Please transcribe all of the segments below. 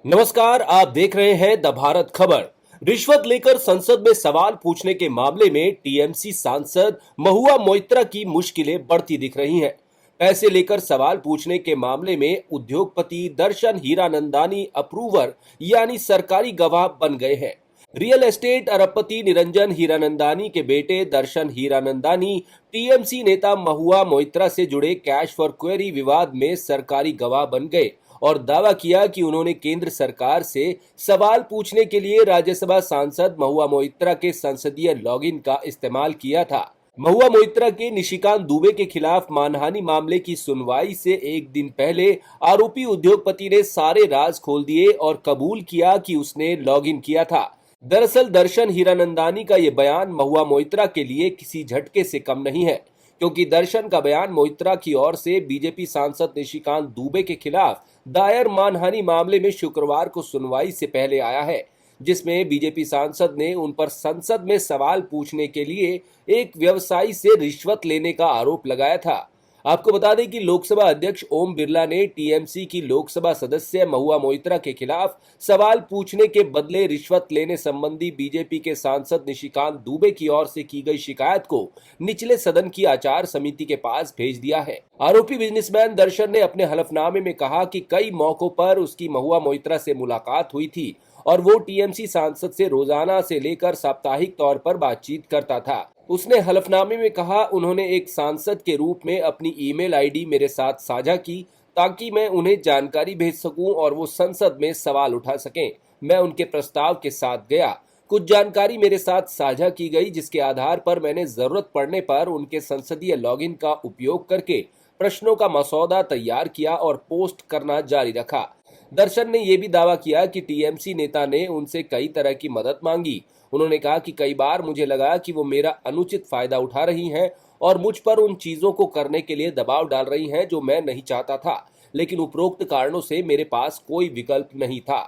नमस्कार, आप देख रहे हैं द भारत खबर। रिश्वत लेकर संसद में सवाल पूछने के मामले में टीएमसी सांसद महुआ मोइत्रा की मुश्किलें बढ़ती दिख रही हैं। पैसे लेकर सवाल पूछने के मामले में उद्योगपति दर्शन हीरानंदानी अप्रूवर यानी सरकारी गवाह बन गए हैं। रियल एस्टेट अरबपति निरंजन हीरानंदानी के बेटे दर्शन हीरानंदानी टीएमसी नेता महुआ मोइत्रा से जुड़े कैश फॉर क्वेरी विवाद में सरकारी गवाह बन गए और दावा किया कि उन्होंने केंद्र सरकार से सवाल पूछने के लिए राज्यसभा सांसद महुआ मोइत्रा के संसदीय लॉगिन का इस्तेमाल किया था। महुआ मोइत्रा के निशिकांत दुबे के खिलाफ मानहानि मामले की सुनवाई से एक दिन पहले आरोपी उद्योगपति ने सारे राज खोल दिए और कबूल किया कि उसने लॉगिन किया था। दरअसल दर्शन हीरानंदानी का ये बयान महुआ मोइत्रा के लिए किसी झटके से कम नहीं है, क्योंकि दर्शन का बयान मोइत्रा की ओर से बीजेपी सांसद निशिकांत दुबे के खिलाफ दायर मानहानि मामले में शुक्रवार को सुनवाई से पहले आया है, जिसमें बीजेपी सांसद ने उन पर संसद में सवाल पूछने के लिए एक व्यवसायी से रिश्वत लेने का आरोप लगाया था। आपको बता दें कि लोकसभा अध्यक्ष ओम बिरला ने टीएमसी की लोकसभा सदस्य महुआ मोइत्रा के खिलाफ सवाल पूछने के बदले रिश्वत लेने संबंधी बीजेपी के सांसद निशिकांत दुबे की ओर से की गई शिकायत को निचले सदन की आचार समिति के पास भेज दिया है। आरोपी बिजनेसमैन दर्शन ने अपने हलफनामे में कहा कि कई मौकों पर उसकी महुआ मोइत्रा से मुलाकात हुई थी और वो टीएमसी सांसद से रोजाना से लेकर साप्ताहिक तौर पर बातचीत करता था। उसने हलफनामे में कहा, उन्होंने एक सांसद के रूप में अपनी ईमेल आईडी मेरे साथ साझा की ताकि मैं उन्हें जानकारी भेज सकूं और वो संसद में सवाल उठा सकें। मैं उनके प्रस्ताव के साथ गया, कुछ जानकारी मेरे साथ साझा की गई जिसके आधार पर मैंने जरूरत पड़ने पर उनके संसदीय लॉगिन का उपयोग करके प्रश्नों का मसौदा तैयार किया और पोस्ट करना जारी रखा। दर्शन ने यह भी दावा किया कि टीएमसी नेता ने उनसे कई तरह की मदद मांगी। उन्होंने कहा कि कई बार मुझे लगा कि वो मेरा अनुचित फायदा उठा रही हैं और मुझ पर उन चीजों को करने के लिए दबाव डाल रही हैं जो मैं नहीं चाहता था, लेकिन उपरोक्त कारणों से मेरे पास कोई विकल्प नहीं था।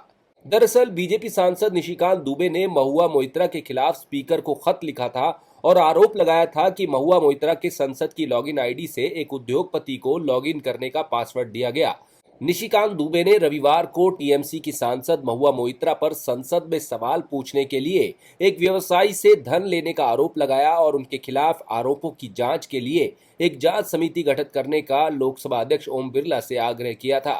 दरअसल बीजेपी सांसद निशिकांत दुबे ने महुआ मोइत्रा के खिलाफ स्पीकर को खत लिखा था और आरोप लगाया था कि महुआ मोइत्रा के संसद की लॉगिन आईडी से एक उद्योगपति को लॉगिन करने का पासवर्ड दिया गया। निशिकांत दुबे ने रविवार को टीएमसी की सांसद महुआ मोइत्रा पर संसद में सवाल पूछने के लिए एक व्यवसायी से धन लेने का आरोप लगाया और उनके खिलाफ आरोपों की जांच के लिए एक जांच समिति गठित करने का लोकसभा अध्यक्ष ओम बिरला से आग्रह किया था।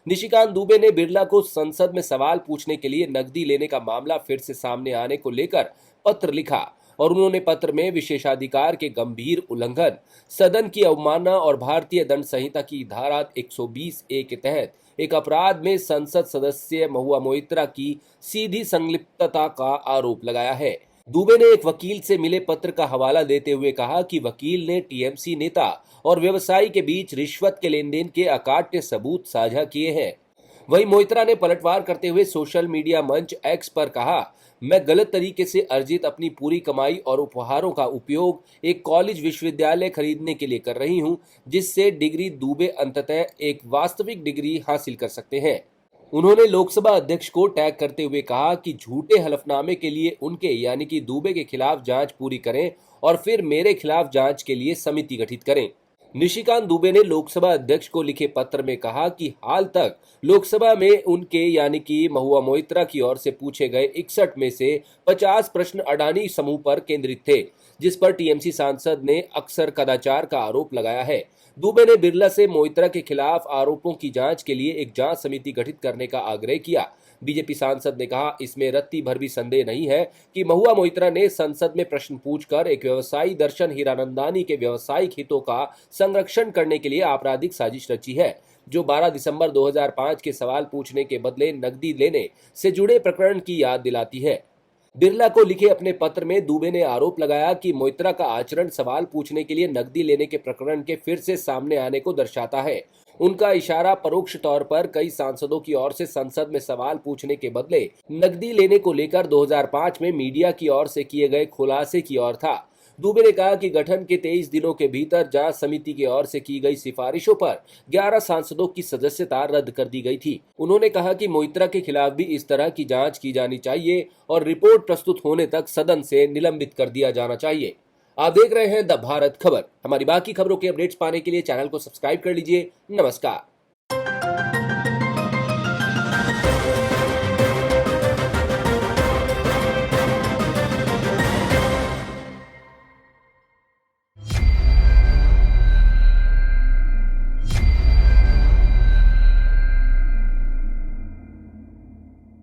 निशिकांत दुबे ने बिरला को संसद में सवाल पूछने के लिए नकदी लेने का मामला फिर से सामने आने को लेकर पत्र लिखा और उन्होंने पत्र में विशेषाधिकार के गंभीर उल्लंघन, सदन की अवमानना और भारतीय दंड संहिता की धारा 120A के तहत एक अपराध में संसद सदस्य महुआ मोइत्रा की सीधी संलिप्तता का आरोप लगाया है। दुबे ने एक वकील से मिले पत्र का हवाला देते हुए कहा कि वकील ने टीएमसी नेता और व्यवसायी के बीच रिश्वत के लेनदेन के अकाट्य सबूत साझा किए हैं। वहीं मोइत्रा ने पलटवार करते हुए सोशल मीडिया मंच एक्स पर कहा, मैं गलत तरीके से अर्जित अपनी पूरी कमाई और उपहारों का उपयोग एक कॉलेज विश्वविद्यालय खरीदने के लिए कर रही हूं, जिससे डिग्री दुबे अंततः एक वास्तविक डिग्री हासिल कर सकते हैं। उन्होंने लोकसभा अध्यक्ष को टैग करते हुए कहा कि झूठे हलफनामे के लिए उनके यानी कि दुबे के खिलाफ जांच पूरी करें और फिर मेरे खिलाफ जांच के लिए समिति गठित करें। निशिकांत दुबे ने लोकसभा अध्यक्ष को लिखे पत्र में कहा कि हाल तक लोकसभा में उनके यानी कि महुआ मोइत्रा की ओर से पूछे गए 61 में से 50 प्रश्न अडानी समूह पर केंद्रित थे, जिस पर टीएमसी सांसद ने अक्सर कदाचार का आरोप लगाया है। दुबे ने बिरला से मोइत्रा के खिलाफ आरोपों की जांच के लिए एक जांच समिति गठित करने का आग्रह किया। बीजेपी सांसद ने कहा, इसमें रत्ती भर भी संदेह नहीं है कि महुआ मोइत्रा ने संसद में प्रश्न पूछकर एक व्यवसायी दर्शन हीरानंदानी के व्यावसायिक हितों का संरक्षण करने के लिए आपराधिक साजिश रची है, जो 12 दिसंबर 2005 के सवाल पूछने के बदले नकदी लेने से जुड़े प्रकरण की याद दिलाती है। बिरला को लिखे अपने पत्र में दुबे ने आरोप लगाया कि मोइत्रा का आचरण सवाल पूछने के लिए नकदी लेने के प्रकरण के फिर से सामने आने को दर्शाता है। उनका इशारा परोक्ष तौर पर कई सांसदों की ओर से संसद में सवाल पूछने के बदले नकदी लेने को लेकर 2005 में मीडिया की ओर से किए गए खुलासे की ओर था। दुबे ने कहा कि गठन के 23 दिनों के भीतर जांच समिति की ओर से की गई सिफारिशों पर 11 सांसदों की सदस्यता रद्द कर दी गई थी। उन्होंने कहा कि मोइत्रा के खिलाफ भी इस तरह की जांच की जानी चाहिए और रिपोर्ट प्रस्तुत होने तक सदन से निलंबित कर दिया जाना चाहिए। आप देख रहे हैं द भारत खबर। हमारी बाकी खबरों के अपडेट्स पाने के लिए चैनल को सब्सक्राइब कर लीजिए। नमस्कार।